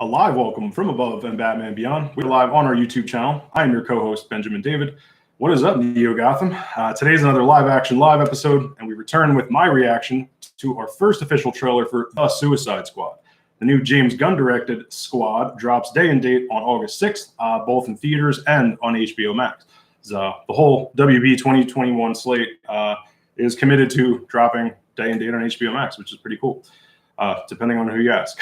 live welcome from above and Batman Beyond. We're live on our YouTube channel. I am your co-host, Benjamin David. What is up, Neo Gotham? Today's another live episode, and we return with my reaction to our first official trailer for The Suicide Squad. The new James Gunn directed Squad drops day and date on August 6th, both in theaters and on HBO Max. The whole WB 2021 slate is committed to dropping day and date on HBO Max, which is pretty cool. Depending on who you ask.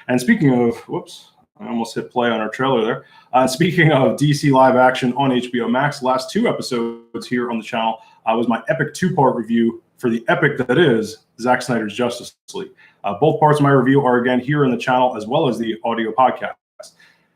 And speaking of, whoops, I almost hit play on our trailer there. Speaking of DC live action on HBO Max, last two episodes here on the channel was my epic two-part review for the epic that is Zack Snyder's Justice League. Both parts of my review are again here in the channel as well as the audio podcast.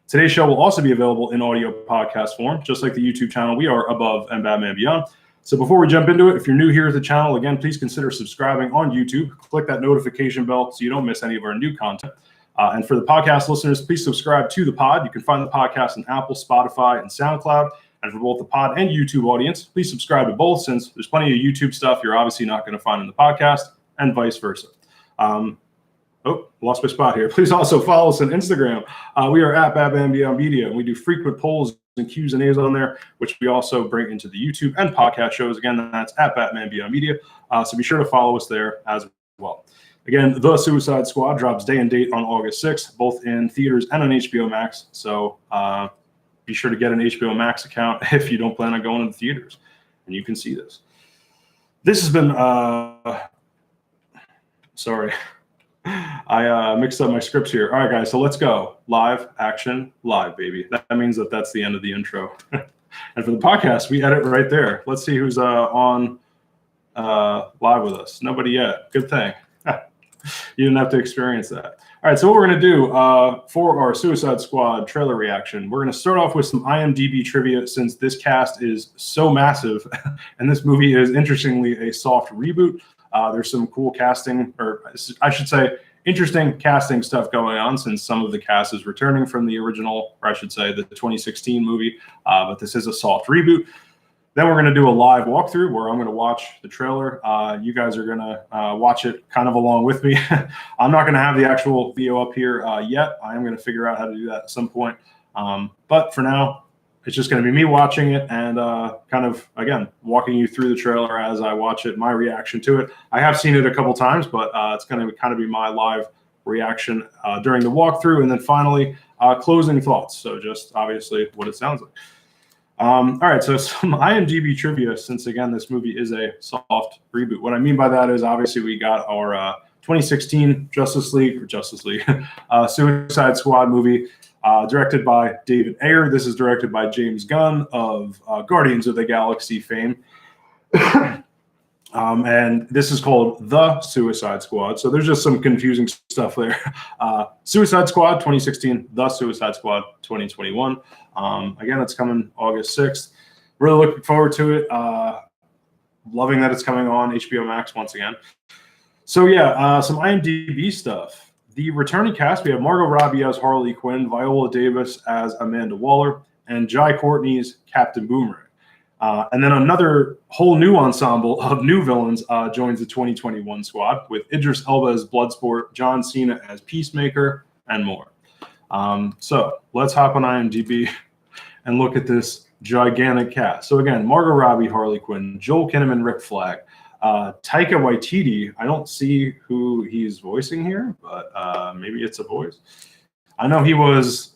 Today's show will also be available in audio podcast form, just like the YouTube channel. We are Above and Batman Beyond. So before we jump into it, if you're new here to the channel, again, please consider subscribing on YouTube. Click that notification bell so you don't miss any of our new content. And for the podcast listeners, please subscribe to the pod. You can find the podcast on Apple, Spotify, and SoundCloud. And for both the pod and YouTube audience, please subscribe to both, since there's plenty of YouTube stuff you're obviously not going to find in the podcast, and vice versa. Lost my spot here. Please also follow us on Instagram. We are at Batman Beyond Media, and we do frequent polls and Q's and A's on there, which we also bring into the YouTube and podcast shows. Again, that's at Batman Beyond Media. So be sure to follow us there as well. Again, The Suicide Squad drops day and date on August 6th, both in theaters and on HBO Max. So be sure to get an HBO Max account if you don't plan on going to the theaters, and you can see this. This has been, sorry. I mixed up my scripts here. All right, guys, so let's go. Live, action, live, baby. That means that that's the end of the intro. And for the podcast, we edit right there. Let's see who's on live with us. Nobody yet. Good thing. You didn't have to experience that. All right, so what we're going to do for our Suicide Squad trailer reaction, we're going to start off with some IMDb trivia, since this cast is so massive, and this movie is, interestingly, a soft reboot. There's some cool casting, or I should say, interesting casting stuff going on, since some of the cast is returning from the original, or I should say the 2016 movie, but this is a soft reboot. Then we're going to do a live walkthrough where I'm going to watch the trailer. You guys are going to watch it kind of along with me. I'm not going to have the actual video up here yet. I am going to figure out how to do that at some point. But for now, it's just going to be me watching it and kind of, again, walking you through the trailer as I watch it, my reaction to it. I have seen it a couple times, but it's going to kind of be my live reaction during the walkthrough. And then finally, closing thoughts. So just obviously what it sounds like. All right, so some IMDb trivia, since, again, this movie is a soft reboot. What I mean by that is, obviously, we got our 2016 Suicide Squad movie, directed by David Ayer. This is directed by James Gunn of Guardians of the Galaxy fame. And this is called The Suicide Squad. So there's just some confusing stuff there. Suicide Squad 2016, The Suicide Squad 2021. Again, it's coming August 6th. Really looking forward to it. Loving that it's coming on HBO Max once again. So yeah, some IMDb stuff. The returning cast, we have Margot Robbie as Harley Quinn, Viola Davis as Amanda Waller, and Jai Courtney's Captain Boomerang. And then another whole new ensemble of new villains joins the 2021 squad, with Idris Elba as Bloodsport, John Cena as Peacemaker, and more. So let's hop on IMDb and look at this gigantic cast. So again, Margot Robbie, Harley Quinn, Joel Kinnaman, Rick Flag, Taika Waititi. I don't see who he's voicing here, but maybe it's a voice. I know he was,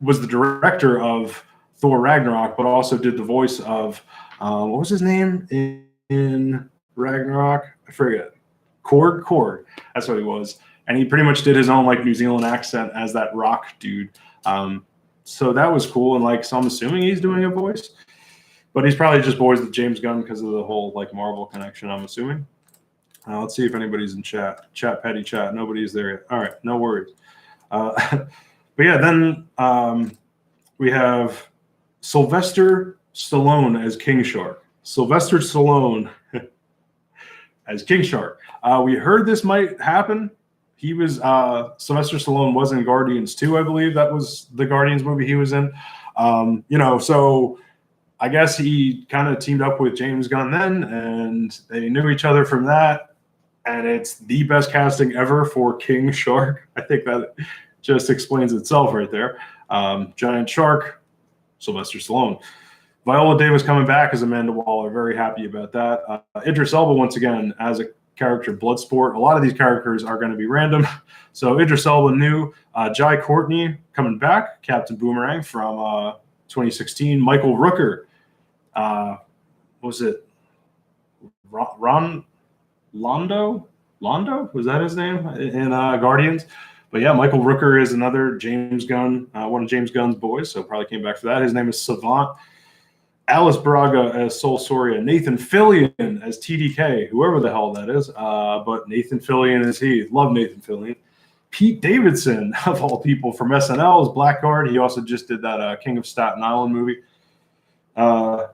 was the director of Thor Ragnarok, but also did the voice of, what was his name in Ragnarok? I forget. Korg. That's what he was. And he pretty much did his own New Zealand accent as that rock dude. So that was cool. And so I'm assuming he's doing a voice, but he's probably just boys with James Gunn because of the whole Marvel connection, I'm assuming. Let's see if anybody's in chat. Petty chat. Nobody's there yet. All right. No worries. But yeah, then we have Sylvester Stallone as King Shark. Sylvester Stallone as King Shark. We heard this might happen. He was Sylvester Stallone was in Guardians 2, I believe. That was the Guardians movie he was in. So I guess he kind of teamed up with James Gunn then, and they knew each other from that. and it's the best casting ever for King Shark. I think that just explains itself right there. Giant Shark, Sylvester Stallone. Viola Davis coming back as Amanda Waller. Very happy about that. Idris Elba, once again, as a character, Bloodsport. A lot of these characters are going to be random. So Idris Elba new. Jai Courtney coming back. Captain Boomerang from 2016. Michael Rooker. What was it? Ron Londo? Was that his name in Guardians? But yeah, Michael Rooker is another James Gunn, one of James Gunn's boys, so probably came back for that. His name is Savant. Alice Braga as Sol Soria. Nathan Fillion as TDK, whoever the hell that is. But Nathan Fillion is he. Love Nathan Fillion. Pete Davidson, of all people, from SNL as Blackguard. He also just did that King of Staten Island movie.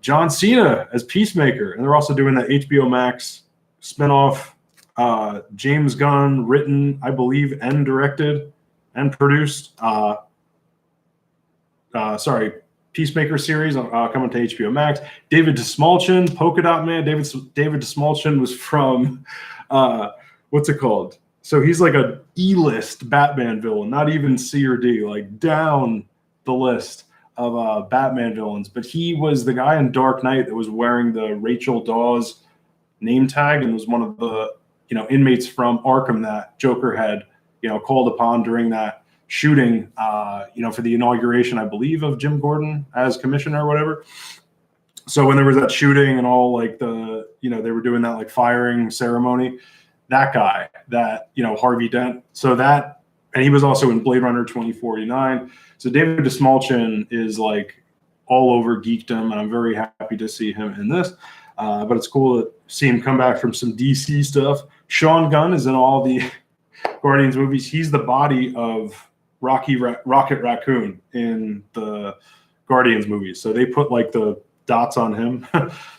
John Cena as Peacemaker. And they're also doing that HBO Max spinoff. James Gunn, written, I believe, and directed and produced. Peacemaker series coming to HBO Max. David Dastmalchian, Polka Dot Man. David Dastmalchian was from what's it called? So he's like a E-list Batman villain, not even C or D, like down the list of Batman villains. But he was the guy in Dark Knight that was wearing the Rachel Dawes name tag and was one of the inmates from Arkham that Joker had called upon during that shooting, for the inauguration, I believe, of Jim Gordon as commissioner or whatever. So when there was that shooting and all like the, they were doing that like firing ceremony, that guy, that, Harvey Dent. So that, and he was also in Blade Runner 2049. So David Dastmalchian is like all over geekdom, and I'm very happy to see him in this. But it's cool to see him come back from some DC stuff. Sean Gunn is in all the Guardians movies. He's the body of Rocket Raccoon in the Guardians movies. So they put like the dots on him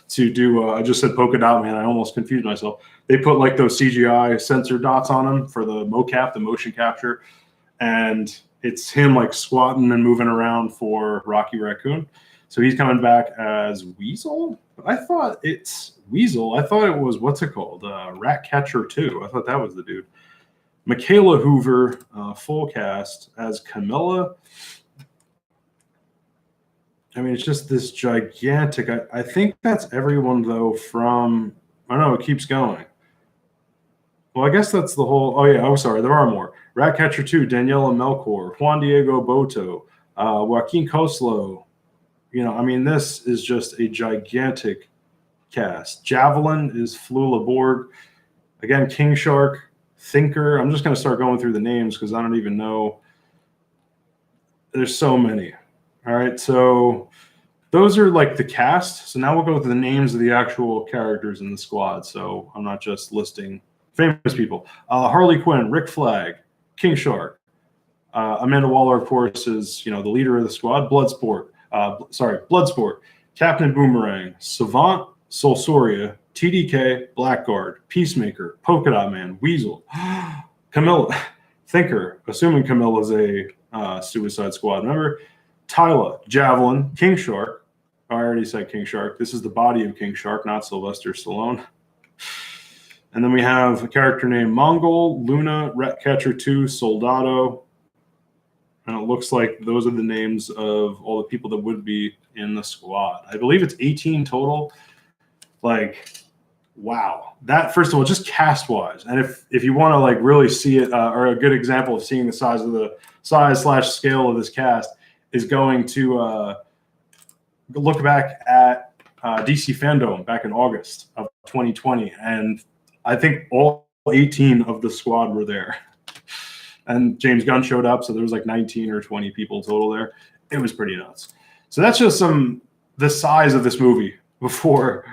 to do, I just said polka dot man. I almost confused myself. They put like those CGI sensor dots on him for the mocap, the motion capture. And it's him like squatting and moving around for Rocky Raccoon. So he's coming back as Weasel. But I thought it's Weasel. I thought it was, what's it called? Ratcatcher 2. I thought that was the dude. Michaela Hoover, full cast as Camilla. I mean, it's just this gigantic. I think that's everyone, though, from. I don't know, it keeps going. Well, I guess that's the whole. Oh, yeah. Oh, sorry. There are more. Ratcatcher 2, Daniela Melchior, Juan Diego Boto, Joaquin Coslo. I mean, this is just a gigantic cast. Javelin is Flula Borg. Again, King Shark. Thinker. I'm just going to start going through the names because I don't even know. There's so many. All right. So those are like the cast. So now we'll go through the names of the actual characters in the squad. So I'm not just listing famous people. Harley Quinn, Rick Flag, King Shark. Amanda Waller, of course, is, the leader of the squad. Bloodsport. Captain Boomerang, Savant, Sol Soria, TDK, Blackguard, Peacemaker, Polka Dot Man, Weasel, Camilla, Thinker, assuming Camilla's a Suicide Squad member, Tyla, Javelin, King Shark. I already said King Shark. This is the body of King Shark, not Sylvester Stallone. And then we have a character named Mongol, Luna, Ratcatcher 2, Soldado. And it looks like those are the names of all the people that would be in the squad. I believe it's 18 total. Like, wow. That, first of all, just cast-wise. And if you want to, like, really see it, or a good example of seeing the size/scale of this cast is going to look back at DC Fandom back in August of 2020. And I think all 18 of the squad were there. And James Gunn showed up, so there was like 19 or 20 people total there. It was pretty nuts. So that's just the size of this movie before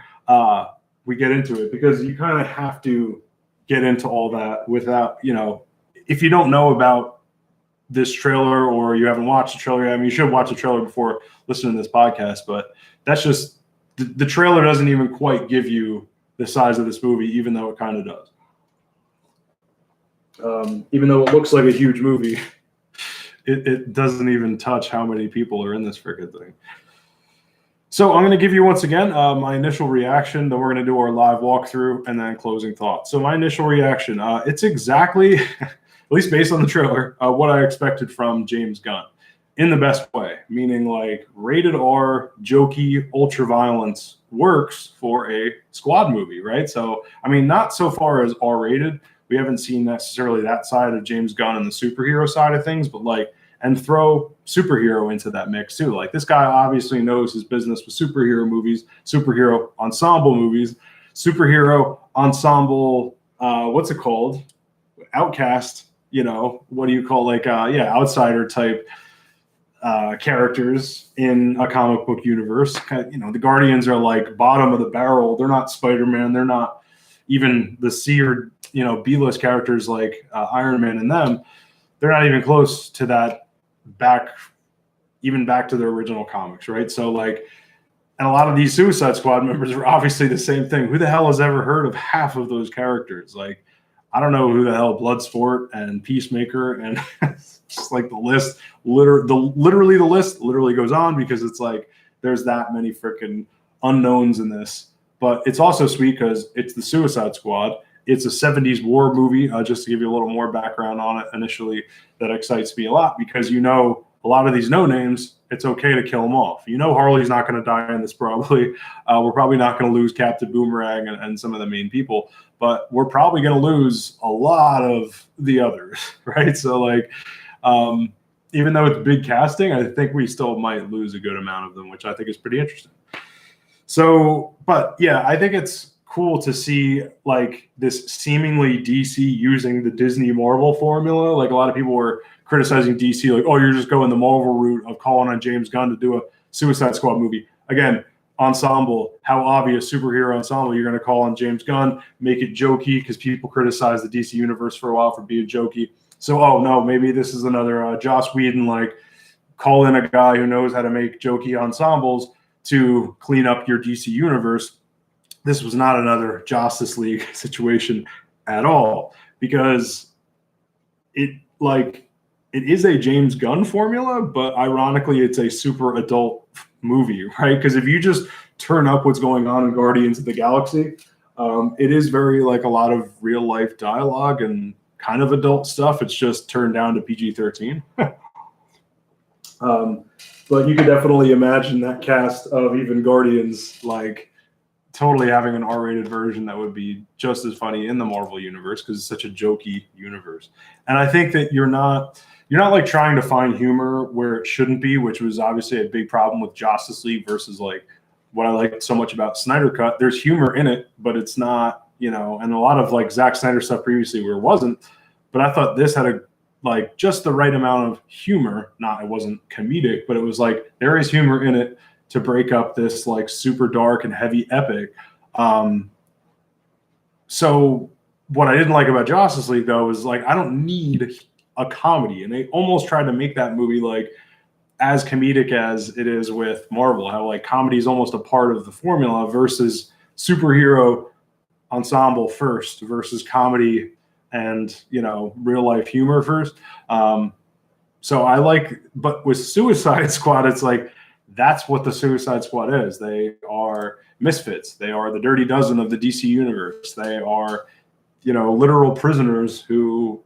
we get into it, because you kind of have to get into all that without, if you don't know about this trailer or you haven't watched the trailer, I mean, you should watch the trailer before listening to this podcast, but that's just, the trailer doesn't even quite give you the size of this movie, even though it kind of does. Even though it looks like a huge movie, it doesn't even touch how many people are in this freaking thing. So I'm going to give you once again my initial reaction. Then we're going to do our live walkthrough and then closing thoughts. So my initial reaction, it's exactly, at least based on the trailer, what I expected from James Gunn, in the best way. Meaning like rated R, jokey, ultra violence works for a squad movie, right? So I mean, not so far as R-rated. We haven't seen necessarily that side of James Gunn and the superhero side of things, but like. And throw superhero into that mix too. Like this guy obviously knows his business with superhero movies, superhero ensemble movies, superhero ensemble. What's it called? Outcast. You know, what do you call like outsider type characters in a comic book universe. You know, the Guardians are like bottom of the barrel. They're not Spider-Man. They're not even the C or B-list characters like Iron Man and them. They're not even close to that. Back to their original comics, right? So like, and a lot of these Suicide Squad members are obviously the same thing. Who the hell has ever heard of half of those characters? Like, I don't know who the hell Bloodsport and Peacemaker and just like the list, literally the list literally goes on because it's like there's that many freaking unknowns in this. But it's also sweet because it's the Suicide Squad. It's a 70s war movie, just to give you a little more background on it initially, that excites me a lot because a lot of these no-names, it's okay to kill them off. Harley's not going to die in this probably. We're probably not going to lose Captain Boomerang and some of the main people, but we're probably going to lose a lot of the others, right? So like, even though it's big casting, I think we still might lose a good amount of them, which I think is pretty interesting. So, but yeah, I think it's cool to see like this seemingly DC using the Disney Marvel formula. Like a lot of people were criticizing DC, like, oh, you're just going the Marvel route of calling on James Gunn to do a Suicide Squad movie. Again, ensemble, how obvious superhero ensemble, you're going to call on James Gunn, make it jokey because people criticize the DC universe for a while for being jokey. So, oh no, maybe this is another Joss Whedon, like call in a guy who knows how to make jokey ensembles to clean up your DC universe. This was not another Justice League situation at all because it is a James Gunn formula, but ironically, it's a super adult movie, right? Because if you just turn up what's going on in Guardians of the Galaxy, it is very like a lot of real life dialogue and kind of adult stuff. It's just turned down to PG-13. But you could definitely imagine that cast of even Guardians like totally having an R-rated version that would be just as funny in the Marvel universe because it's such a jokey universe. And I think that you're not like trying to find humor where it shouldn't be, which was obviously a big problem with Justice League versus like what I liked so much about Snyder Cut. There's humor in it, but it's not, and a lot of like Zack Snyder stuff previously where it wasn't. But I thought this had just the right amount of humor. It wasn't comedic, but it was like there is humor in it to break up this like super dark and heavy epic. So what I didn't like about Justice League though is like I don't need a comedy, and they almost tried to make that movie like as comedic as it is with Marvel. How like comedy is almost a part of the formula versus superhero ensemble first versus comedy and real life humor first. So I like, but with Suicide Squad, it's like that's what the Suicide Squad is. They are misfits. They are the Dirty Dozen of the DC universe. They are, literal prisoners who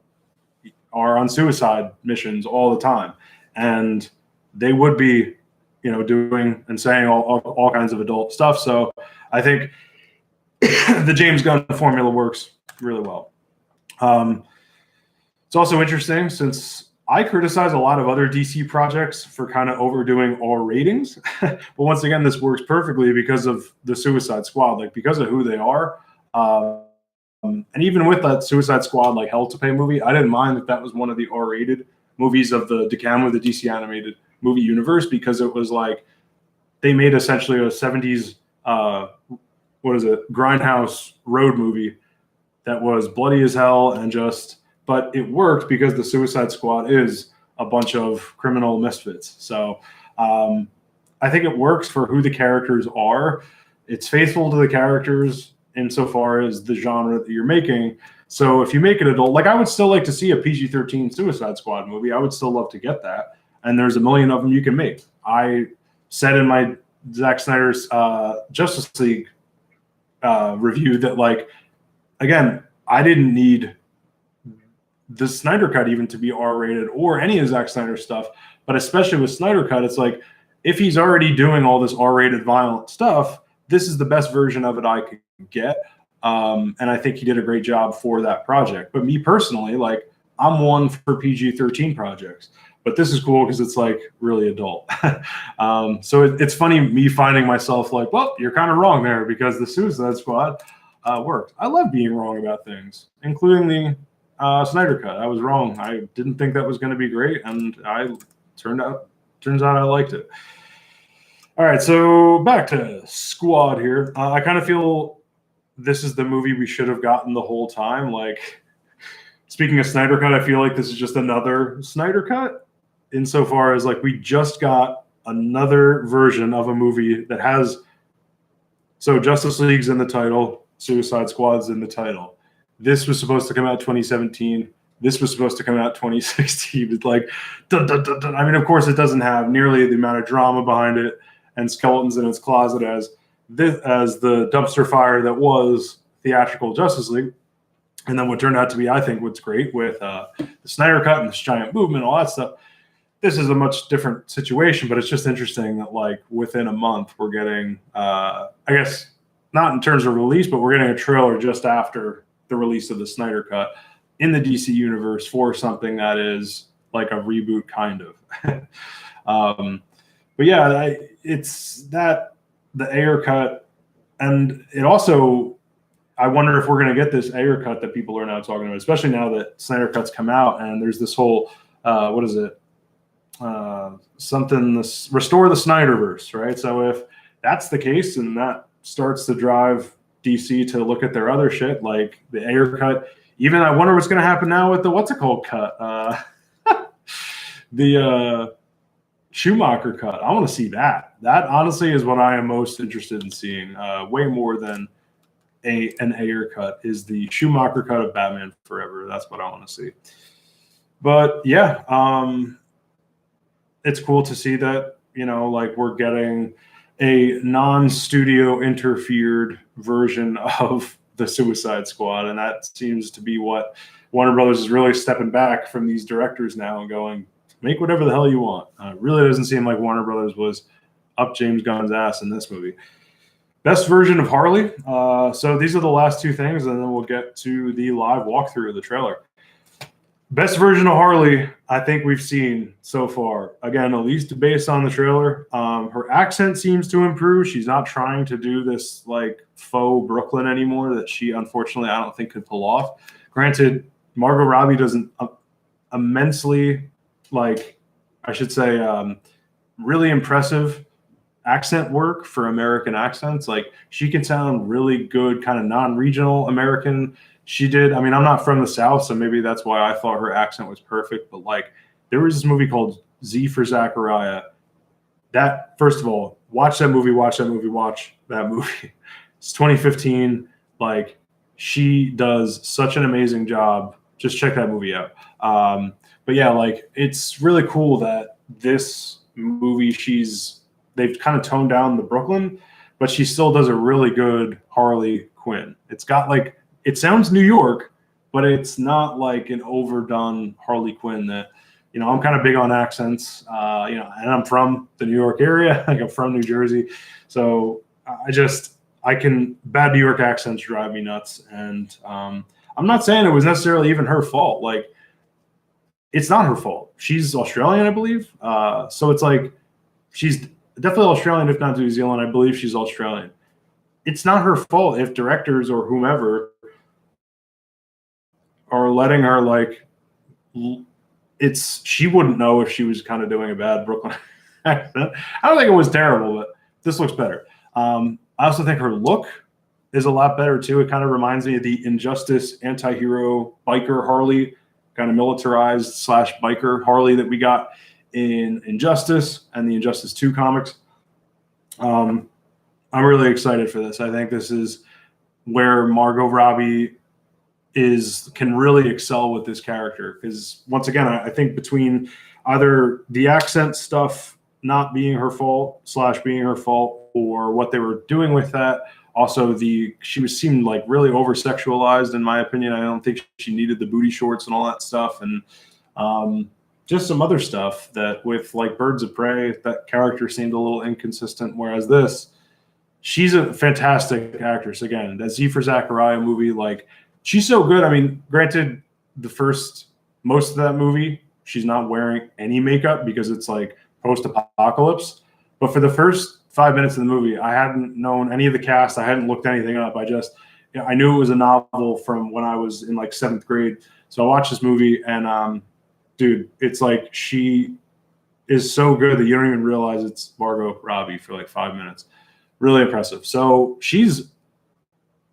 are on suicide missions all the time. And they would be, doing and saying all kinds of adult stuff. So I think the James Gunn formula works really well. It's also interesting since I criticize a lot of other DC projects for kind of overdoing R ratings. But once again, this works perfectly because of the Suicide Squad, like because of who they are. And even with that Suicide Squad, like Hell to Pay movie, I didn't mind that was one of the R-rated movies of the DeCam, the DC animated movie universe, because it was like they made essentially a 70s, Grindhouse road movie that was bloody as hell and but it worked because the Suicide Squad is a bunch of criminal misfits. So I think it works for who the characters are. It's faithful to the characters insofar as the genre that you're making. So if you make it adult, like I would still like to see a PG-13 Suicide Squad movie. I would still love to get that. And there's a million of them you can make. I said in my Zack Snyder's Justice League review that, like, again, I didn't need the Snyder Cut even to be R-rated or any of Zack Snyder's stuff, but especially with Snyder Cut, it's like, if he's already doing all this R-rated violent stuff, this is the best version of it I could get. And I think he did a great job for that project. But me personally, like, I'm one for PG-13 projects, but this is cool because it's like really adult. So it's funny me finding myself like, well, you're kind of wrong there because the Suicide Squad worked. I love being wrong about things, including the Snyder Cut. I was wrong. I didn't think that was going to be great, and turns out I liked it. All right, so back to Squad here. I kind of feel this is the movie we should have gotten the whole time. Like, speaking of Snyder Cut, I feel like this is just another Snyder Cut insofar as, like, we just got another version of a movie that has, so Justice League's in the title, Suicide Squad's in the title. This was supposed to come out 2017. This was supposed to come out 2016. It's like, dun, dun, dun, dun. I mean, of course, it doesn't have nearly the amount of drama behind it and skeletons in its closet as the dumpster fire that was theatrical Justice League. And then what turned out to be, I think, what's great with the Snyder Cut and this giant movement, all that stuff. This is a much different situation, but it's just interesting that, like, within a month we're getting, I guess, not in terms of release, but we're getting a trailer just after the release of the Snyder Cut in the DC universe for something that is like a reboot, kind of. But yeah, it's that the Ayer cut, and it also, I wonder if we're going to get this Ayer cut that people are now talking about, especially now that Snyder Cut's come out and there's this whole, what is it? Restore the Snyderverse, right? So if that's the case and that starts to drive DC to look at their other shit, like the Ayer cut, even I wonder what's going to happen now with the what's it called cut, the Schumacher cut. I want to see that. That honestly is what I am most interested in seeing, way more than an Ayer cut, is the Schumacher cut of Batman Forever. That's what I want to see. But yeah, it's cool to see that, you know, like, we're getting a non-studio interfered version of the Suicide Squad, and that seems to be what Warner Brothers is really stepping back from these directors now and going, make whatever the hell you want. It really doesn't seem like Warner Brothers was up James Gunn's ass in this movie. Best version of Harley. So these are the last two things, and then we'll get to the live walkthrough of the trailer. Best version of Harley, I think we've seen so far. Again, at least based on the trailer. Her accent seems to improve. She's not trying to do this, like, faux Brooklyn anymore that she, unfortunately, I don't think could pull off. Granted, Margot Robbie does an immensely, like, I should say, really impressive accent work for American accents. Like, she can sound really good, kind of non-regional American. She did. I mean, I'm not from the South, so maybe that's why I thought her accent was perfect. But, like, there was this movie called Z for Zachariah. That, first of all, watch that movie. It's 2015. Like, she does such an amazing job. Just check that movie out. But yeah, like, it's really cool that this movie, they've kind of toned down the Brooklyn, but she still does a really good Harley Quinn. It's got, like, it sounds New York, but it's not like an overdone Harley Quinn that, you know, I'm kind of big on accents, you know, and I'm from the New York area. Like, I'm from New Jersey. So bad New York accents drive me nuts. And I'm not saying it was necessarily even her fault. Like, it's not her fault. She's Australian, I believe. So it's like, she's definitely Australian, if not New Zealand. I believe she's Australian. It's not her fault if directors or whomever are letting her, like, she wouldn't know if she was kind of doing a bad Brooklyn accent. I don't think it was terrible, but this looks better. I also think her look is a lot better too. It kind of reminds me of the Injustice anti-hero biker Harley, kind of militarized / biker Harley that we got in Injustice and the Injustice 2 comics. I'm really excited for this. I think this is where Margot Robbie can really excel with this character, because once again, I think between either the accent stuff not being her fault / being her fault, or what they were doing with that. Also, she seemed like really over sexualized, in my opinion. I don't think she needed the booty shorts and all that stuff, and just some other stuff that with like Birds of Prey, that character seemed a little inconsistent. Whereas this, she's a fantastic actress. Again, that Z for Zachariah movie, like she's so good. I mean, granted, most of that movie, she's not wearing any makeup because it's like post-apocalypse. But for the first 5 minutes of the movie, I hadn't known any of the cast. I hadn't looked anything up. I knew it was a novel from when I was in like 7th grade. So I watched this movie, and dude, it's like she is so good that you don't even realize it's Margot Robbie for like 5 minutes. Really impressive. So she's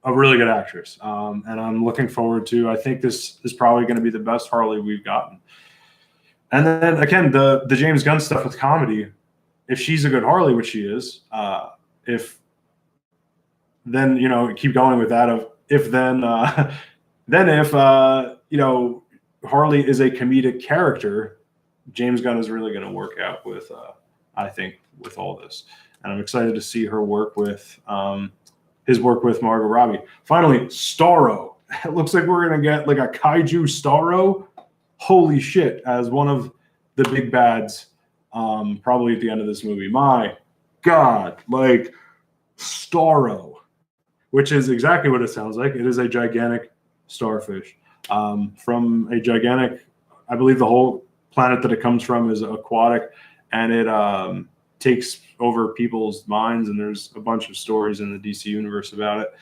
a really good actress, and I'm looking forward to. I think this is probably going to be the best Harley we've gotten. And then again, the James Gunn stuff with comedy. If she's a good Harley, which she is, if then keep going with that. If Harley is a comedic character, James Gunn is really going to work out with, I think, with all this. And I'm excited to see her work with his work with Margot Robbie. Finally, Starro. It looks like we're going to get like a kaiju Starro. Holy shit, as one of the big bads, probably at the end of this movie. My God, like Starro, which is exactly what it sounds like. It is a gigantic starfish from a gigantic, I believe the whole planet that it comes from is aquatic, and it takes over people's minds, and there's a bunch of stories in the DC universe about it.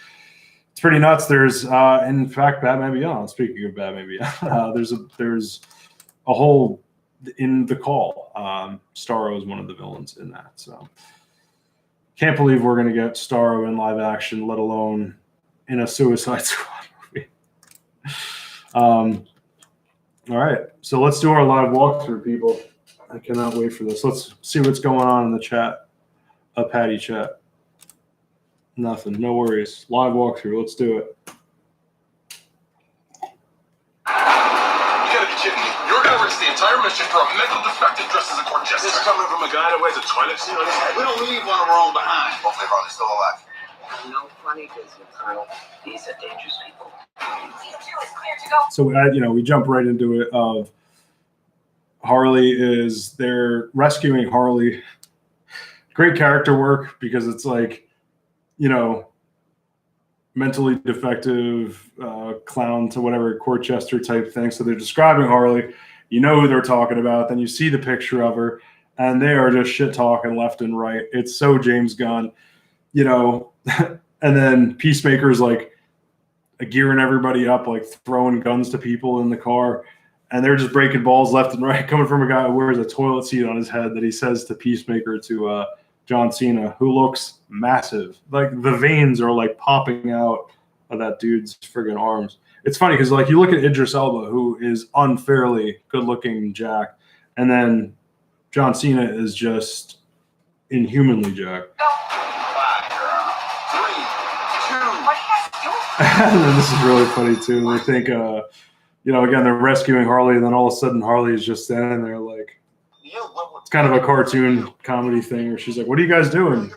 It's pretty nuts. There's in fact Batman Beyond. Speaking of Batman Beyond, there's a whole in the call. Starro is one of the villains in that. So can't believe we're gonna get Starro in live action, let alone in a Suicide Squad movie. All right, so let's do our live walkthrough, people. I cannot wait for this. Let's see what's going on in the chat. A Patty chat. Nothing. No worries. Live walkthrough. Let's do it. You gotta be kidding me. You're gonna risk the entire mission for a mental defective dressed as a court jester. This is coming from a guy that wears a toilet seat on his head. We don't leave one of our own behind. Hopefully Ronnie's still alive. No funny business, Colonel. These are dangerous people. So, we jump right into it of Harley they're rescuing Harley. Great character work, because it's like, mentally defective clown to whatever court jester type thing. So they're describing Harley. You know who they're talking about. Then you see the picture of her, and they are just shit talking left and right. It's so James Gunn, And then Peacemaker's like gearing everybody up, like throwing guns to people in the car, and they're just breaking balls left and right, coming from a guy who wears a toilet seat on his head that he says to Peacemaker to John Cena, who looks massive. Like the veins are like popping out of that dude's friggin' arms. It's funny because like you look at Idris Elba, who is unfairly good-looking jacked, and then John Cena is just inhumanly jacked. And then this is really funny too. They think, again, they're rescuing Harley, and then all of a sudden Harley is just standing there like, it's kind of a cartoon comedy thing where she's like, "What are you guys doing?"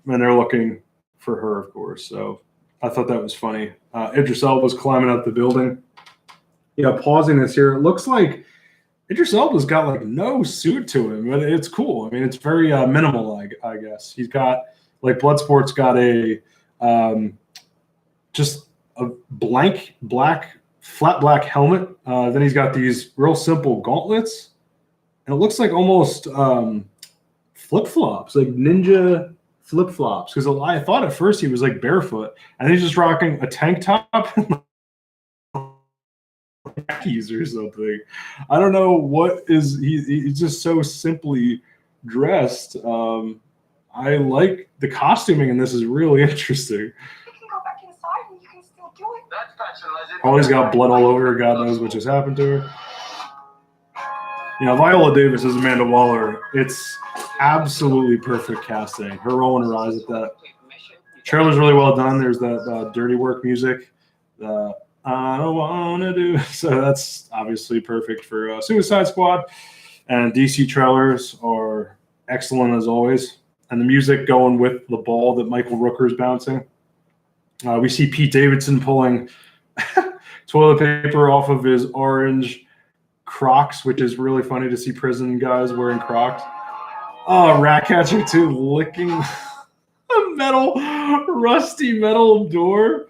And they're looking for her, of course. So I thought that was funny. Idris Elba was climbing up the building. Pausing this here, it looks like Idris Elba's got like no suit to him, but it's cool. I mean, it's very minimal, I guess. He's got like Bloodsport's got a just a flat black helmet. Then he's got these real simple gauntlets, and it looks like almost flip-flops, like ninja flip-flops. Because I thought at first he was like barefoot, and he's just rocking a tank top and khakis or something. I don't know what is he's just so simply dressed. I like the costuming in this is really interesting. Always got blood all over her. God knows what just happened to her. Viola Davis as Amanda Waller. It's absolutely perfect casting. Her rolling her eyes at that. Trailer's really well done. There's that dirty work music. I don't want to do. So that's obviously perfect for Suicide Squad. And DC trailers are excellent as always. And the music going with the ball that Michael Rooker is bouncing. We see Pete Davidson pulling toilet paper off of his orange Crocs, which is really funny to see prison guys wearing Crocs. Oh, Ratcatcher 2 licking a rusty metal door,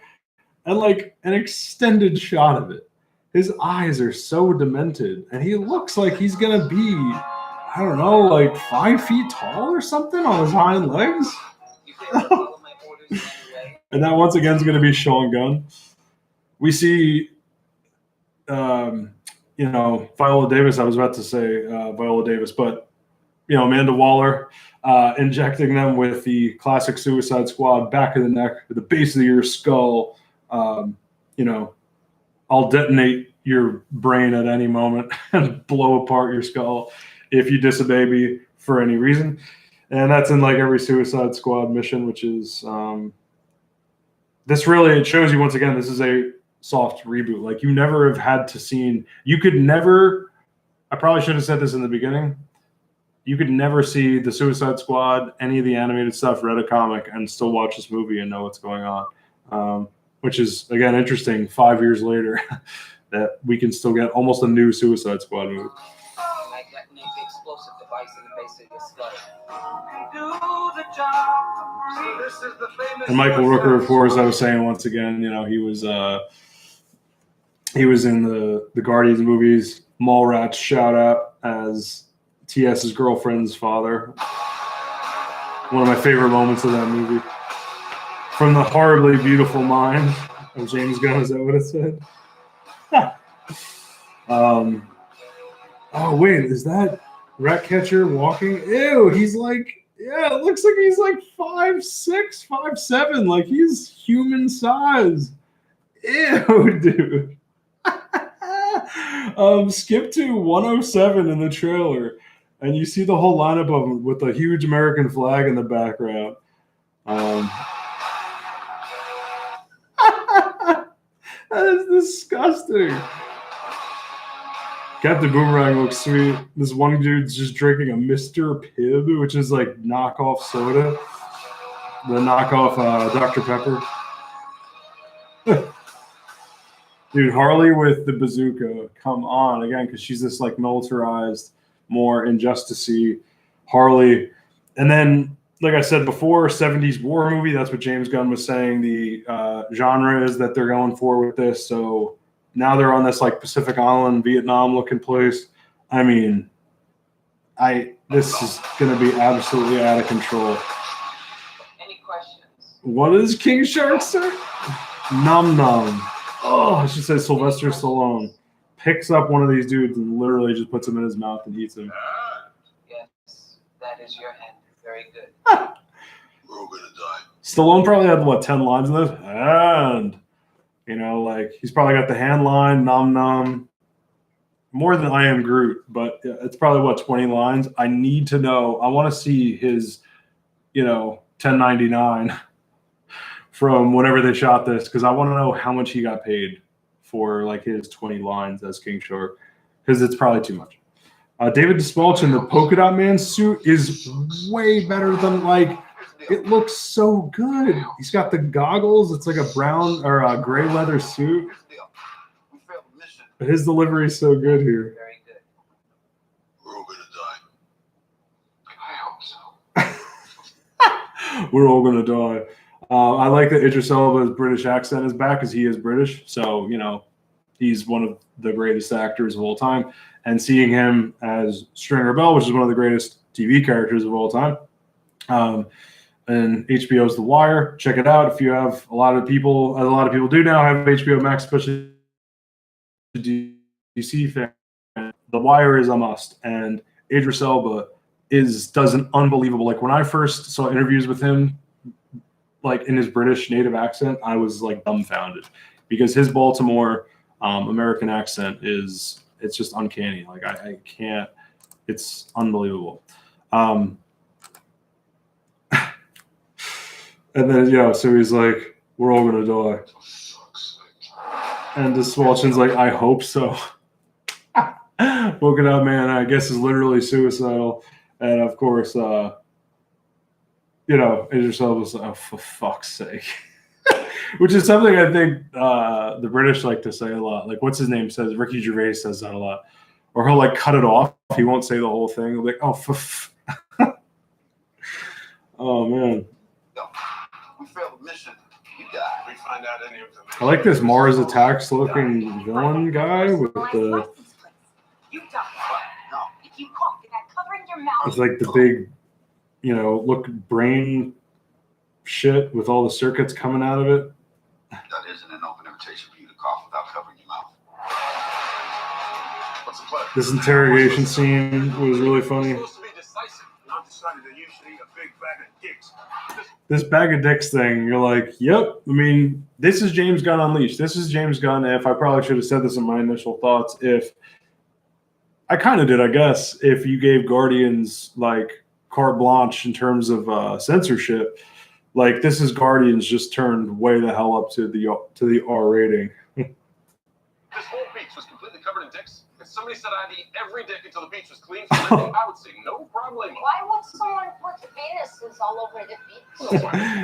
and like an extended shot of it. His eyes are so demented, and he looks like he's gonna be, I don't know, like 5 feet tall or something on his hind legs. And that once again is going to be Sean Gunn. We see, Viola Davis. I was about to say Viola Davis, but Amanda Waller injecting them with the classic Suicide Squad back of the neck, at the base of your skull. I'll detonate your brain at any moment and blow apart your skull if you disobey me for any reason. And that's in like every Suicide Squad mission, which is it shows you once again, this is a soft reboot. Like you never have had to I probably should have said this in the beginning. You could never see the Suicide Squad, any of the animated stuff, read a comic, and still watch this movie and know what's going on. Which is, again, interesting 5 years later that we can still get almost a new Suicide Squad movie. I detonate the explosive device in the base of your skull. And Michael Rooker, of course, I was saying once again, he was in the Guardians movies. Mallrats shout out as TS's girlfriend's father. One of my favorite moments of that movie. From the horribly beautiful mind of James Gunn, is that what it said? Oh wait, is that Ratcatcher walking? Ew, he's like, yeah, it looks like he's like 5'6", 5'7", like he's human size. Ew, dude. Skip to 107 in the trailer, and you see the whole lineup of them with a huge American flag in the background. That is disgusting. Captain Boomerang looks sweet. This one dude's just drinking a Mr. Pibb, which is like knockoff soda. The knockoff Dr. Pepper. Dude, Harley with the bazooka. Come on. Again, because she's this like militarized, more injustice-y Harley. And then, like I said before, 70s war movie. That's what James Gunn was saying. The genre is that they're going for with this. So now they're on this like Pacific Island, Vietnam looking place. I mean, this is going to be absolutely out of control. Any questions? What is King Shark, sir? Num num. Oh, I should say Sylvester Stallone picks up one of these dudes and literally just puts him in his mouth and eats him. Yes, that is your hand. Very good. We're all gonna die. Stallone probably had 10 lines in this, and like he's probably got the hand line, nom nom, more than I am Groot, but it's probably 20 lines. I need to know. I want to see his, 1099 from whenever they shot this, because I want to know how much he got paid for like his 20 lines as King Shark, because it's probably too much. David Despelch in the Polka Dot Man suit is way better than it looks so good. He's got the goggles. It's like a brown or a gray leather suit. But his delivery is so good here. Very good. We're all gonna die. I hope so. We're all gonna die. I like that Idris Elba's British accent is back because he is British. So, he's one of the greatest actors of all time. And seeing him as Stringer Bell, which is one of the greatest TV characters of all time. And HBO's The Wire. Check it out if you have a lot of people do now have HBO Max, especially DC fan. The Wire is a must. And Idris Elba does an unbelievable, like when I first saw interviews with him, like in his British native accent, I was like dumbfounded because his Baltimore American accent it's just uncanny. Like I can't, it's unbelievable. And then, so he's like, we're all going to die. And Despelchin's like, I hope so. Woken Up Man, I guess, is literally suicidal. And of course, Idris Elba was like, oh, for fuck's sake. Which is something I think the British like to say a lot. Like, what's his name says? Ricky Gervais says that a lot. Or he'll, like, cut it off. He won't say the whole thing. He'll be like, oh, oh, man. No, we failed the mission. You die. We find out any of them. I like this Mars Attacks looking villain guy with the... You die. No. If you cough, get that covering your mouth. It's like the big, look brain shit with all the circuits coming out of it. That isn't an open invitation for you to cough without covering your mouth. What's the plan? This interrogation scene was really funny. Supposed to be decisive. I've decided that you should eat a big bag of dicks. This bag of dicks thing, you're like, yep. I mean, this is James Gunn Unleashed. This is James Gunn. If I probably should have said this in my initial thoughts, if I kind of did, I guess, if you gave Guardians like carte blanche in terms of censorship, like this is Guardians just turned way the hell up to the R rating. This whole beach was completely covered in dicks. If somebody said I'd eat every dick until the beach was clean, I would say no problem. Why would someone put penises all over the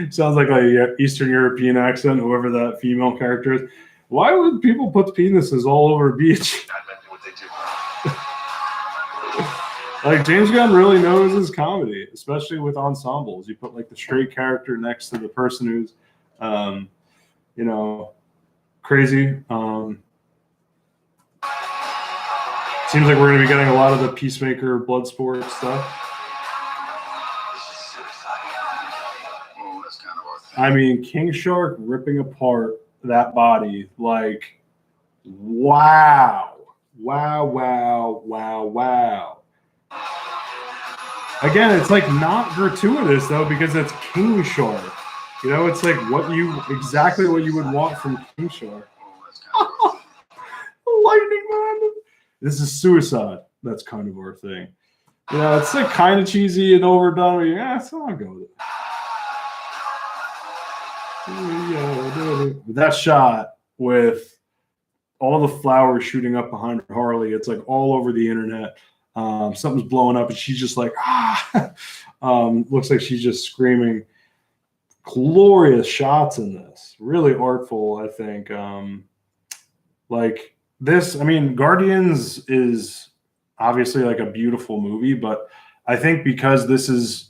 beach? Sounds like a Eastern European accent, whoever that female character is. Why would people put penises all over a beach? That meant what they do. Like, James Gunn really knows his comedy, especially with ensembles. You put like the straight character next to the person who's, crazy. Seems like we're going to be getting a lot of the Peacemaker, Bloodsport stuff. Oh, that's kind of our thing. I mean, King Shark ripping apart that body, like, wow. Wow, wow, wow, wow. Again, it's like not gratuitous though, because it's King Shark. It's like exactly what you would want from King Shark. Oh, Lightning Man. This is suicide. That's kind of our thing. It's like kind of cheesy and overdone. But so I'll go with it. That shot with all the flowers shooting up behind Harley, it's like all over the internet. Something's blowing up and she's just like, looks like she's just screaming. Glorious shots in this. Really artful, I think. Like this, I mean, Guardians is obviously like a beautiful movie, but I think because this is,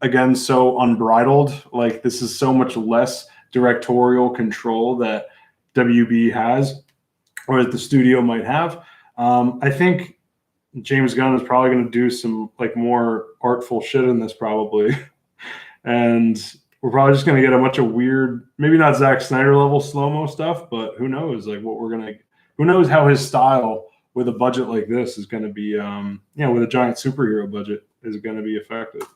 again, so unbridled, like this is so much less directorial control that WB has, or that the studio might have. I think James Gunn is probably going to do some like more artful shit in this probably. And we're probably just going to get a bunch of weird, maybe not Zack Snyder level slow-mo stuff, but who knows like who knows how his style with a budget like this is going to be, with a giant superhero budget is going to be effective.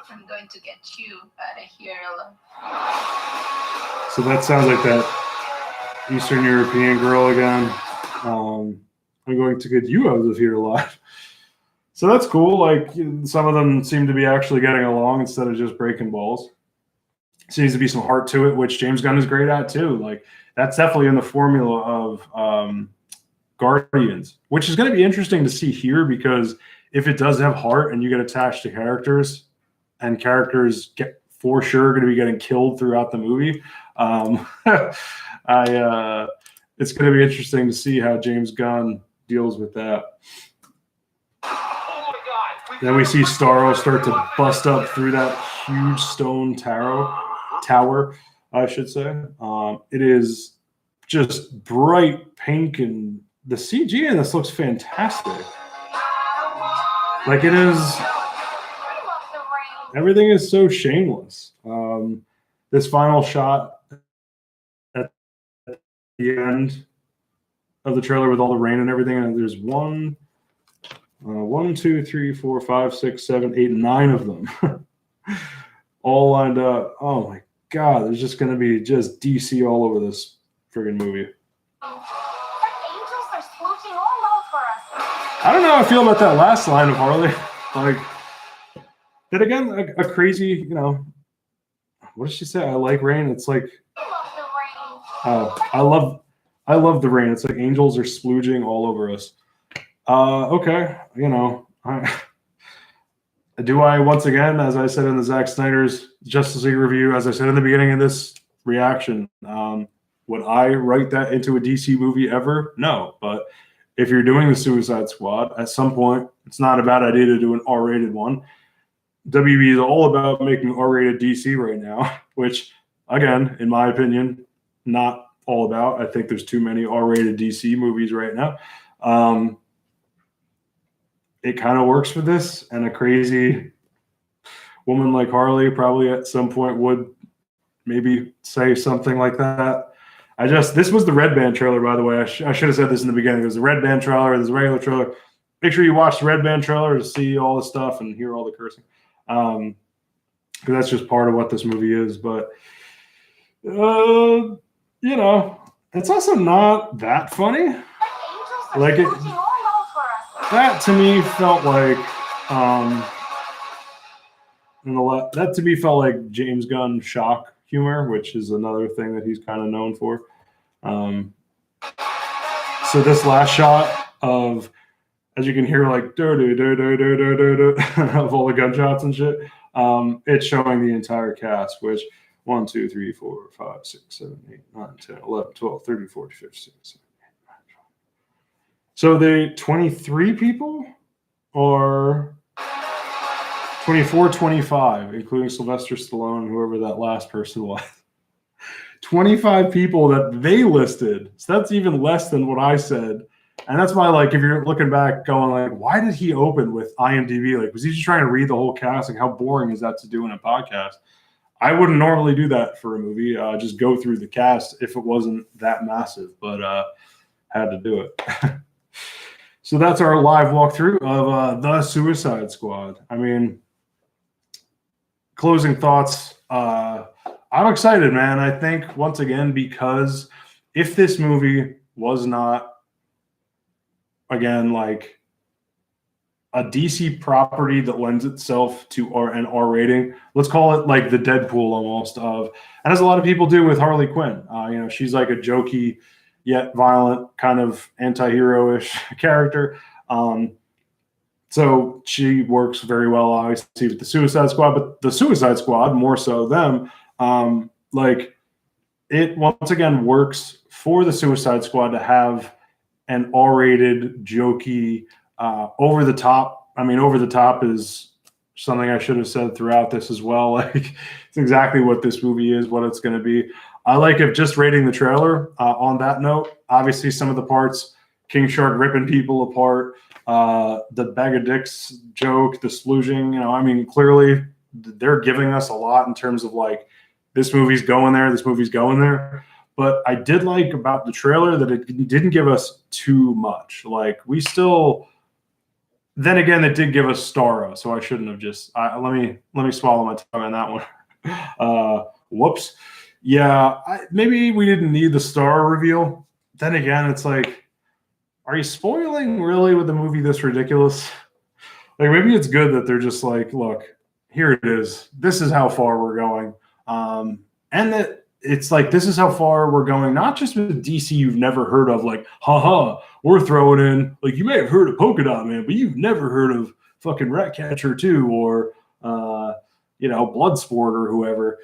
I'm going to get you out of here alive. So that sounds like that Eastern European girl again. I'm going to get you out of here alive. So that's cool. Like some of them seem to be actually getting along instead of just breaking balls. Seems to be some heart to it, which James Gunn is great at too. Like that's definitely in the formula of Guardians, which is going to be interesting to see here because if it does have heart and you get attached to characters and characters get for sure going to be getting killed throughout the movie, it's going to be interesting to see how James Gunn deals with that. Then we see Starro start to bust up through that huge stone tower, I should say. It is just bright pink, and the CG in this looks fantastic. Like it is, everything is so shameless. This final shot at the end of the trailer with all the rain and everything, and there's 1, 2, 3, 4, 5, 6, 7, 8, 9 of them all lined up. Oh my God, there's just going to be just DC all over this friggin' movie. Angels are smooching all over us. I don't know how I feel about that last line of Harley. Like, then again, a crazy, what did she say? I like rain. It's like, I love the rain. I I love the rain. It's like angels are splooging all over us. Okay, do I once again, as I said in the Zack Snyder's Justice League review, as I said in the beginning of this reaction, would I write that into a DC movie ever? No, but if you're doing the Suicide Squad, at some point, it's not a bad idea to do an R-rated one. WB is all about making R-rated DC right now, which, again, in my opinion, not all about. I think there's too many R-rated DC movies right now. It kind of works for this, and a crazy woman like Harley probably at some point would maybe say something like that. This was the Red Band trailer, by the way. I should have said this in the beginning. There's a Red Band trailer, there's a regular trailer. Make sure you watch the Red Band trailer to see all the stuff and hear all the cursing. Because that's just part of what this movie is. But, it's also not that funny. Like it. That to me felt like that to me felt like James Gunn shock humor, which is another thing that he's kind of known for. So this last shot of, as you can hear, like of all the gunshots and shit, it's showing the entire cast, which 1, 2, 3, 4, 5, 6, 7, 8, 9, 10, 11, 12, 13, 14, 15, 16, 17. So the 23 people or 24, 25, including Sylvester Stallone, whoever that last person was. 25 people that they listed. So that's even less than what I said. And that's why, like, if you're looking back going like, why did he open with IMDb? Like, was he just trying to read the whole cast? Like, how boring is that to do in a podcast? I wouldn't normally do that for a movie. Just go through the cast if it wasn't that massive, but had to do it. So that's our live walkthrough of The Suicide Squad. I mean, closing thoughts. I'm excited, man. I think, once again, because if this movie was not, again, like a DC property that lends itself to an R rating, let's call it like the Deadpool almost of, and as a lot of people do with Harley Quinn. She's like a jokey yet violent kind of anti-hero-ish character. So she works very well, obviously, with the Suicide Squad, but the Suicide Squad, more so them, like it once again works for the Suicide Squad to have an R-rated, jokey, over the top. I mean, over the top is something I should have said throughout this as well. Like, it's exactly what this movie is, what it's going to be. I like it just rating the trailer. On that note, obviously some of the parts, King Shark ripping people apart, the bag of dicks joke, the splooging, I mean, clearly they're giving us a lot in terms of like, this movie's going there, this movie's going there. But I did like about the trailer that it didn't give us too much. Like, we still, then again, it did give us Starro, so I shouldn't have just, let me swallow my tongue on that one. Whoops. Yeah, maybe we didn't need the Starro reveal. Then again, it's like, are you spoiling really with a movie this ridiculous? Like, maybe it's good that they're just like, look, here it is. This is how far we're going. And that it's like, this is how far we're going, not just with DC you've never heard of, like, haha, we're throwing in, like, you may have heard of Polka Dot Man, but you've never heard of fucking Ratcatcher 2 or, Bloodsport or whoever.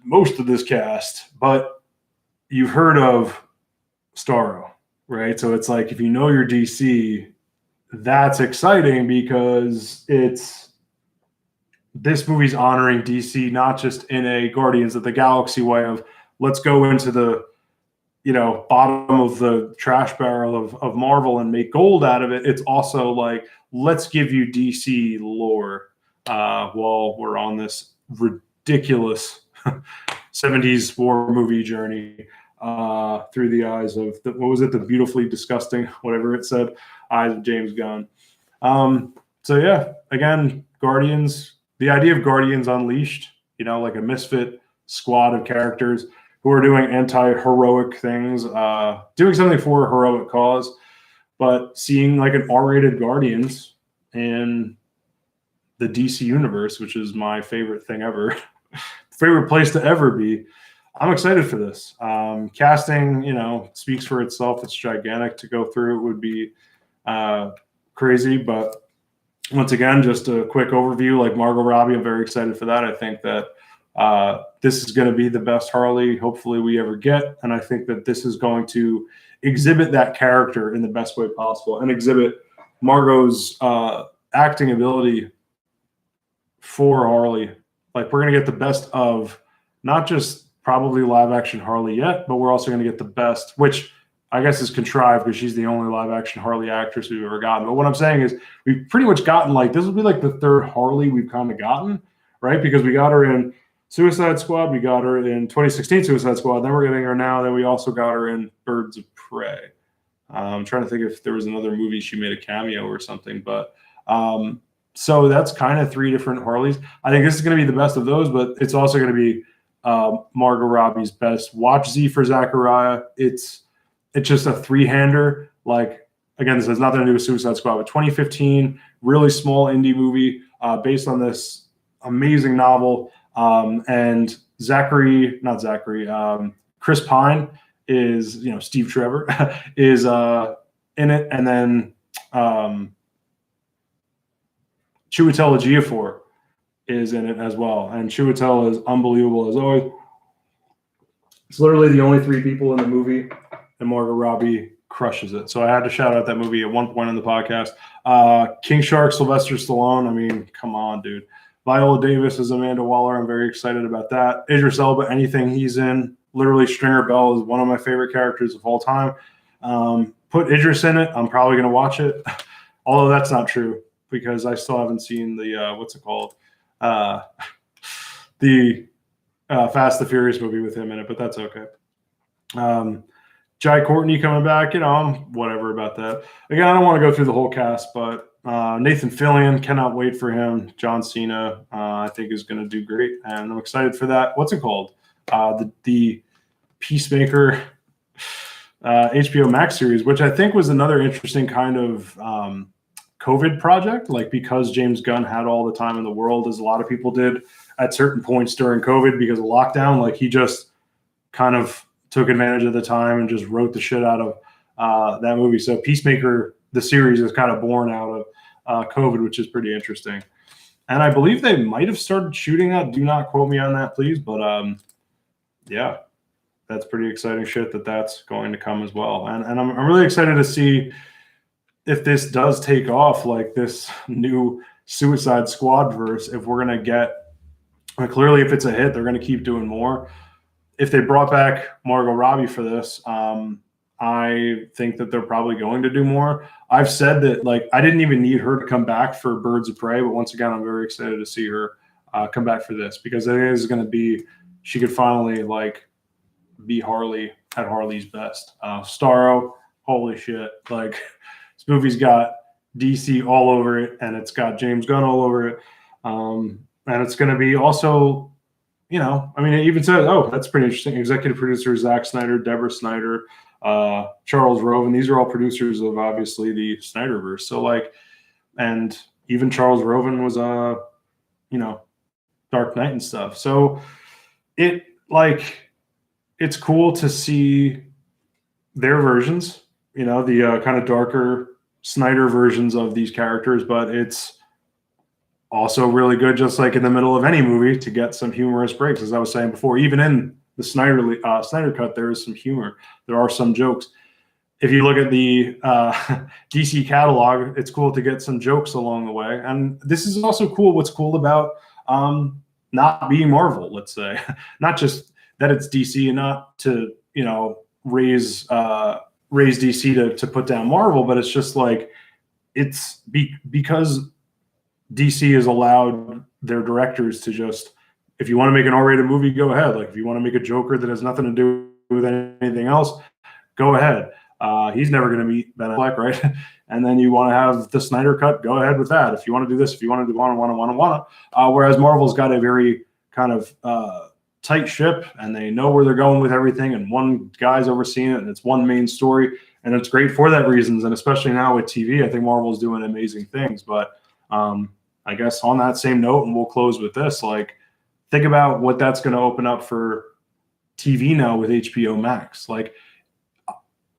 Most of this cast, but you've heard of Starro, right? So it's like, if you know your DC, that's exciting because this movie's honoring DC, not just in a Guardians of the Galaxy way of, let's go into the, bottom of the trash barrel of Marvel and make gold out of it. It's also like, let's give you DC lore while we're on this ridiculous 70s war movie journey through the eyes of the beautifully disgusting, whatever it said, eyes of James Gunn. So yeah, again, Guardians, the idea of Guardians Unleashed, like a misfit squad of characters who are doing anti-heroic things, doing something for a heroic cause, but seeing like an R-rated Guardians in the DC universe, which is my favorite thing ever. Favorite place to ever be. I'm excited for this. Casting, speaks for itself. It's gigantic. To go through it would be crazy. But once again, just a quick overview. Like Margot Robbie, I'm very excited for that. I think that this is going to be the best Harley, hopefully, we ever get. And I think that this is going to exhibit that character in the best way possible and exhibit Margot's acting ability for Harley. Like, we're going to get the best of not just probably live action Harley yet, but we're also going to get the best, which I guess is contrived because she's the only live action Harley actress we've ever gotten. But what I'm saying is we've pretty much gotten, like, this will be like the third Harley we've kind of gotten, right? Because we got her in Suicide Squad, we got her in 2016 Suicide Squad, then we're getting her now, then we also got her in Birds of Prey. I'm trying to think if there was another movie she made a cameo or something, but so that's kind of 3 different Harleys. I think this is going to be the best of those, but it's also going to be Margot Robbie's best. Watch Z for Zachariah. It's just a 3-hander. Like, again, this has nothing to do with Suicide Squad, but 2015, really small indie movie based on this amazing novel. And Chris Pine is, Steve Trevor is in it. And then Chiwetel Ejiofor is in it as well. And Chiwetel is unbelievable as always. It's literally the only 3 people in the movie, and Margot Robbie crushes it. So I had to shout out that movie at one point in the podcast. King Shark, Sylvester Stallone. I mean, come on, dude. Viola Davis is Amanda Waller. I'm very excited about that. Idris Elba, anything he's in. Literally, Stringer Bell is one of my favorite characters of all time. Put Idris in it. I'm probably going to watch it. Although that's not true because I still haven't seen the, what's it called? The Fast the Furious movie with him in it, but that's okay. Jai Courtney coming back. I'm whatever about that. Again, I don't want to go through the whole cast, but Nathan Fillion, cannot wait for him. John Cena, I think is going to do great, and I'm excited for that. What's it called? The Peacemaker HBO Max series, which I think was another interesting kind of COVID project, like because James Gunn had all the time in the world, as a lot of people did at certain points during COVID because of lockdown. Like, he just kind of took advantage of the time and just wrote the shit out of that movie. So Peacemaker, the series, is kind of born out of COVID, which is pretty interesting. And I believe they might have started shooting that. Do not quote me on that, please. But yeah, that's pretty exciting shit that's going to come as well. And I'm really excited to see if this does take off, like this new Suicide Squad verse, if we're going to get, clearly if it's a hit, they're going to keep doing more. If they brought back Margot Robbie for this, I think that they're probably going to do more. I've said that, like, I didn't even need her to come back for Birds of Prey, but once again, I'm very excited to see her come back for this because it is going to be, she could finally, like, be Harley at Harley's best. Starro, holy shit. Like, this movie's got DC all over it, and it's got James Gunn all over it. And it's going to be also, I mean, it even says, oh, that's pretty interesting. Executive producer Zack Snyder, Deborah Snyder, Charles Roven. These are all producers of, obviously, the Snyderverse. So, like, and even Charles Roven was, Dark Knight and stuff. So it's cool to see their versions, the kind of darker Snyder versions of these characters, but it's also really good, just like in the middle of any movie, to get some humorous breaks. As I was saying before, even in the Snyder cut, there is some humor. There are some jokes. If you look at the DC catalog, it's cool to get some jokes along the way. And this is also cool. What's cool about not being Marvel, let's say, not just that it's DC and not to, raise DC to put down Marvel, but it's just like, it's because DC has allowed their directors to just, if you want to make an R-rated movie, go ahead. Like, if you want to make a Joker that has nothing to do with anything else, go ahead. He's never going to meet Ben Affleck, right? And then you want to have the Snyder cut, go ahead with that. If you want to do this, if you want to do wanna. Whereas Marvel's got a very kind of tight ship, and they know where they're going with everything, and one guy's overseeing it, and it's one main story, and it's great for that reasons. And especially now with TV, I think Marvel's doing amazing things. But I guess on that same note, and we'll close with this, like, think about what that's going to open up for TV now with HBO Max. Like,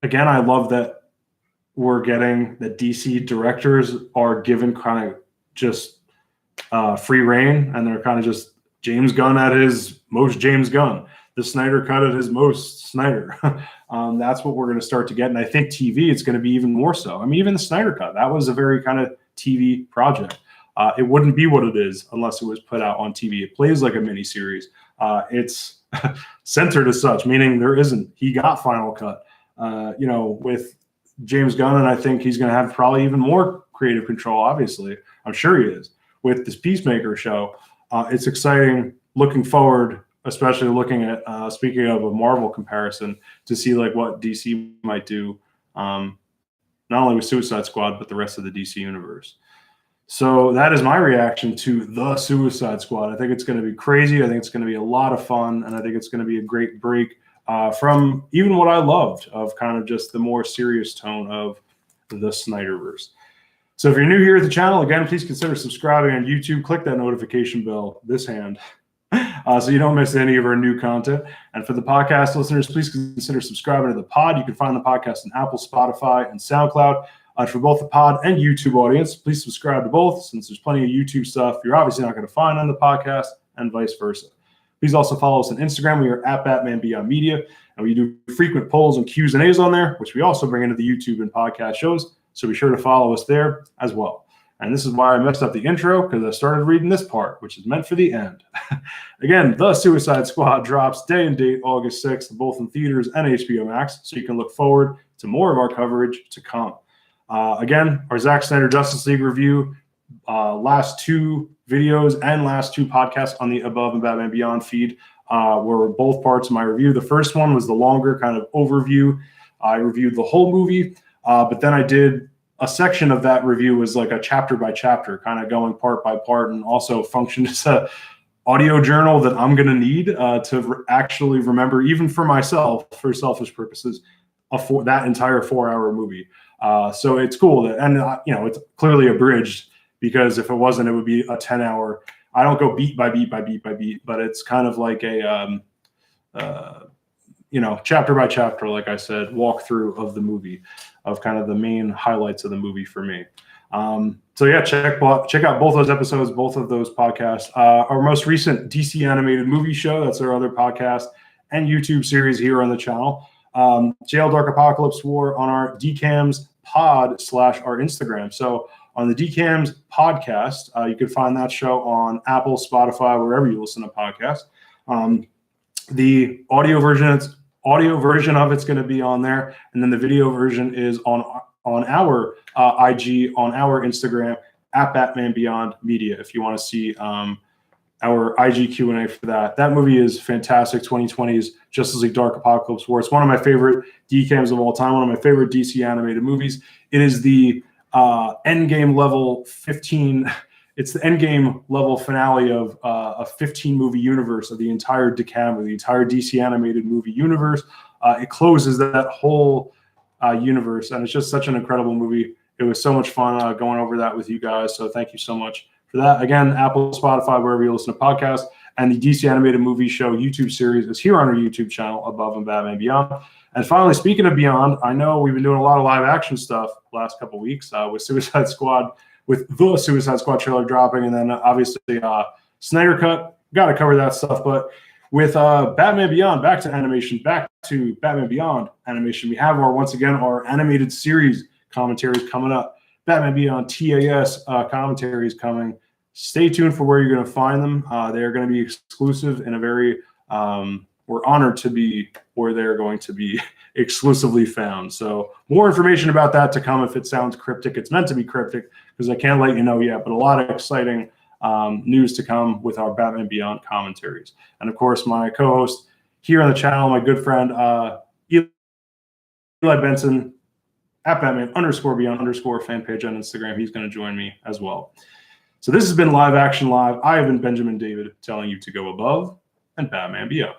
again, I love that we're getting that DC directors are given kind of just free reign, and they're kind of just James Gunn at his most James Gunn, the Snyder cut at his most Snyder. That's what we're going to start to get. And I think TV, it's going to be even more so. I mean, even the Snyder cut, that was a very kind of TV project. It wouldn't be what it is unless it was put out on TV. It plays like a miniseries. It's censored as such, meaning there isn't. He got Final Cut. With James Gunn, and I think he's going to have probably even more creative control, obviously. I'm sure he is. With this Peacemaker show, it's exciting looking forward, especially looking at, speaking of a Marvel comparison, to see like what DC might do, not only with Suicide Squad, but the rest of the DC universe. So that is my reaction to the Suicide Squad. I think it's going to be crazy. I think it's going to be a lot of fun, and I think it's going to be a great break from even what I loved of kind of just the more serious tone of the Snyderverse. So if you're new here at the channel, again, please consider subscribing on YouTube. Click that notification bell, this hand, so you don't miss any of our new content. And for the podcast listeners, please consider subscribing to the pod. You can find the podcast on Apple, Spotify, and SoundCloud. For both the pod and YouTube audience, please subscribe to both, since there's plenty of YouTube stuff you're obviously not going to find on the podcast, and vice versa. Please also follow us on Instagram. We are at Batman Beyond Media, and we do frequent polls and Q&As on there, which we also bring into the YouTube and podcast shows. So be sure to follow us there as well. And this is why I messed up the intro, because I started reading this part, which is meant for the end. Again, The Suicide Squad drops day and date August 6th, both in theaters and HBO Max, so you can look forward to more of our coverage to come. Again, our Zack Snyder Justice League review, last two videos and last two podcasts on the Above and Batman Beyond feed were both parts of my review. The first one was the longer kind of overview. I reviewed the whole movie, but then I did a section of that review was like a chapter by chapter, kind of going part by part, and also functioned as a audio journal that I'm going to need to actually remember, even for myself, for selfish purposes, that entire 4-hour movie. So it's cool that, and it's clearly abridged, because if it wasn't, it would be a 10-hour. I don't go beat by beat by beat by beat, but it's kind of like a chapter by chapter, like I said, walkthrough of the movie, of kind of the main highlights of the movie for me. So yeah, check out both those episodes, both of those podcasts. Our most recent DC animated movie show, that's our other podcast and YouTube series here on the channel. Jail Dark Apocalypse War on our DCAMS pod / our Instagram. So on the DCAMS podcast, you can find that show on Apple, Spotify, wherever you listen to podcasts. The audio version of it's going to be on there, and then the video version is on our IG, on our Instagram at Batman Beyond Media. If you want to see our IG Q&A for that. That movie is fantastic. 2020's Justice League Dark Apocalypse War. It's one of my favorite DCAMs of all time, one of my favorite DC animated movies. It is the endgame level 15. It's the endgame level finale of a 15-movie universe of the entire DCAM, or the entire DC animated movie universe. It closes that whole universe, and it's just such an incredible movie. It was so much fun going over that with you guys, so thank you so much for that. Again, Apple, Spotify, wherever you listen to podcasts, and the DC Animated Movie Show YouTube series is here on our YouTube channel, Above and Batman Beyond. And finally, speaking of Beyond, I know we've been doing a lot of live action stuff last couple of weeks with Suicide Squad, with the Suicide Squad trailer dropping, and then obviously Snyder Cut. Got to cover that stuff. But with Batman Beyond, back to Batman Beyond animation, we have once again our animated series commentaries coming up. Batman Beyond TAS commentaries coming. Stay tuned for where you're going to find them. They're going to be exclusive in a very, we're honored to be where they're going to be exclusively found. So more information about that to come. If it sounds cryptic, it's meant to be cryptic, because I can't let you know yet, but a lot of exciting news to come with our Batman Beyond commentaries. And of course, my co-host here on the channel, my good friend, Eli Benson, at Batman_Beyond_ fan page on Instagram. He's going to join me as well. So this has been Live Action Live. I have been Benjamin David, telling you to go above and Batman Beyond.